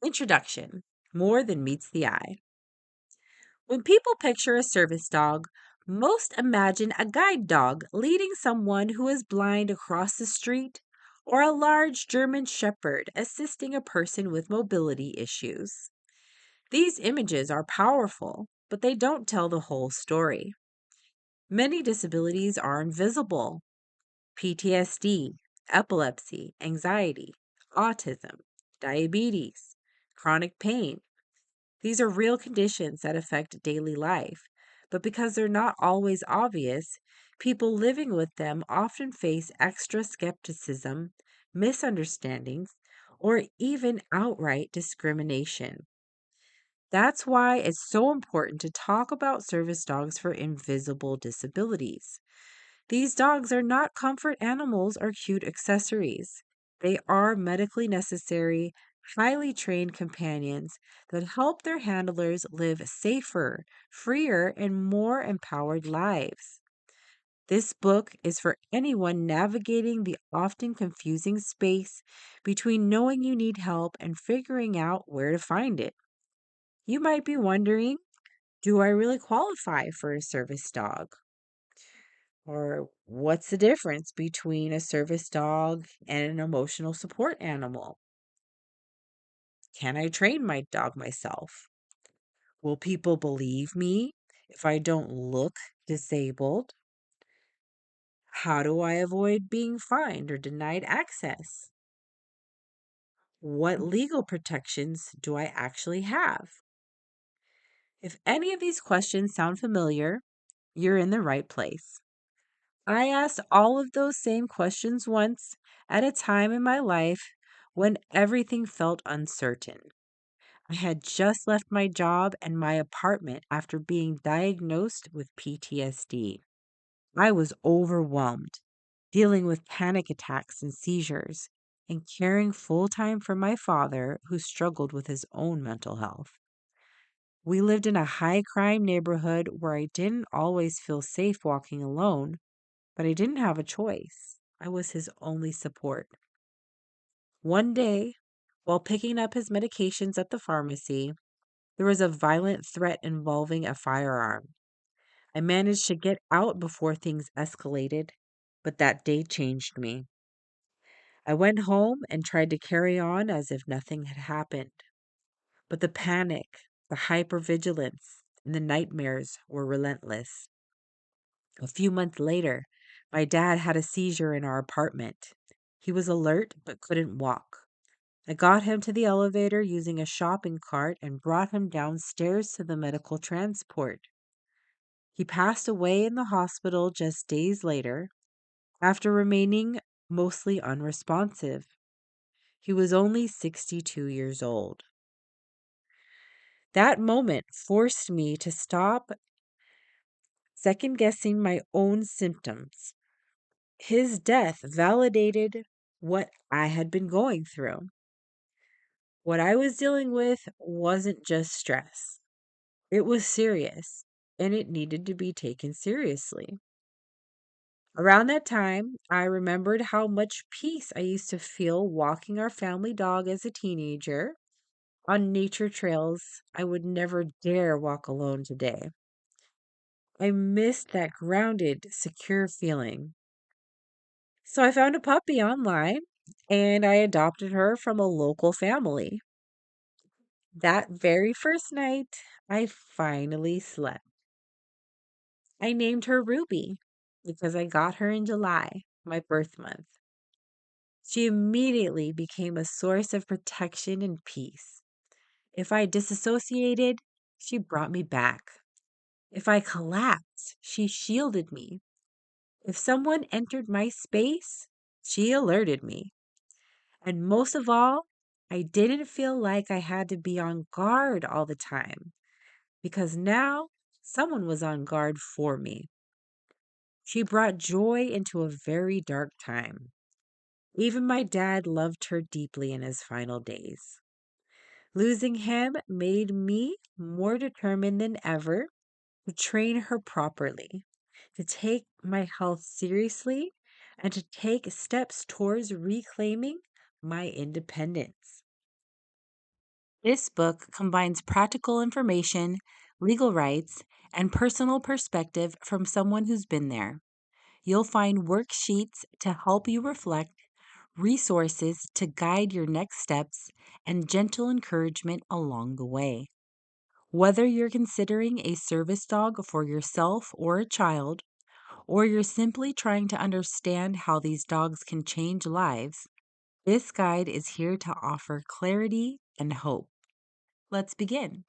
Introduction: More than meets the eye. When people picture a service dog, most imagine a guide dog leading someone who is blind across the street, or a large German shepherd assisting a person with mobility issues. These images are powerful, but they don't tell the whole story. Many disabilities are invisible: PTSD, epilepsy, anxiety, autism, diabetes, chronic pain. These are real conditions that affect daily life, but because they're not always obvious, people living with them often face extra skepticism, misunderstandings, or even outright discrimination. That's why it's so important to talk about service dogs for invisible disabilities. These dogs are not comfort animals or cute accessories. They are medically necessary, highly trained companions that help their handlers live safer, freer, and more empowered lives. This book is for anyone navigating the often confusing space between knowing you need help and figuring out where to find it. You might be wondering, do I really qualify for a service dog? Or what's the difference between a service dog and an emotional support animal? Can I train my dog myself? Will people believe me if I don't look disabled? How do I avoid being fined or denied access? What legal protections do I actually have? If any of these questions sound familiar, you're in the right place. I asked all of those same questions once at a time in my life when everything felt uncertain. I had just left my job and my apartment after being diagnosed with PTSD. I was overwhelmed, dealing with panic attacks and seizures, and caring full time for my father who struggled with his own mental health. We lived in a high crime neighborhood where I didn't always feel safe walking alone, but I didn't have a choice. I was his only support. One day, while picking up his medications at the pharmacy, there was a violent threat involving a firearm. I managed to get out before things escalated, but that day changed me. I went home and tried to carry on as if nothing had happened. But the panic, the hypervigilance, and the nightmares were relentless. A few months later, my dad had a seizure in our apartment. He was alert but couldn't walk. I got him to the elevator using a shopping cart and brought him downstairs to the medical transport. He passed away in the hospital just days later after remaining mostly unresponsive. He was only 62 years old. That moment forced me to stop second guessing my own symptoms. His death validated what I had been going through. What I was dealing with wasn't just stress, it was serious, and it needed to be taken seriously. Around that time, I remembered how much peace I used to feel walking our family dog as a teenager on nature trails I would never dare walk alone today. I missed that grounded, secure feeling. So I found a puppy online and I adopted her from a local family. That very first night, I finally slept. I named her Ruby because I got her in July, my birth month. She immediately became a source of protection and peace. If I disassociated, she brought me back. If I collapsed, she shielded me. If someone entered my space, she alerted me. And most of all, I didn't feel like I had to be on guard all the time because now someone was on guard for me. She brought joy into a very dark time. Even my dad loved her deeply in his final days. Losing him made me more determined than ever to train her properly, to take my health seriously, and to take steps towards reclaiming my independence. This book combines practical information, legal rights, and personal perspective from someone who's been there. You'll find worksheets to help you reflect, resources to guide your next steps, and gentle encouragement along the way. Whether you're considering a service dog for yourself or a child, or you're simply trying to understand how these dogs can change lives, this guide is here to offer clarity and hope. Let's begin.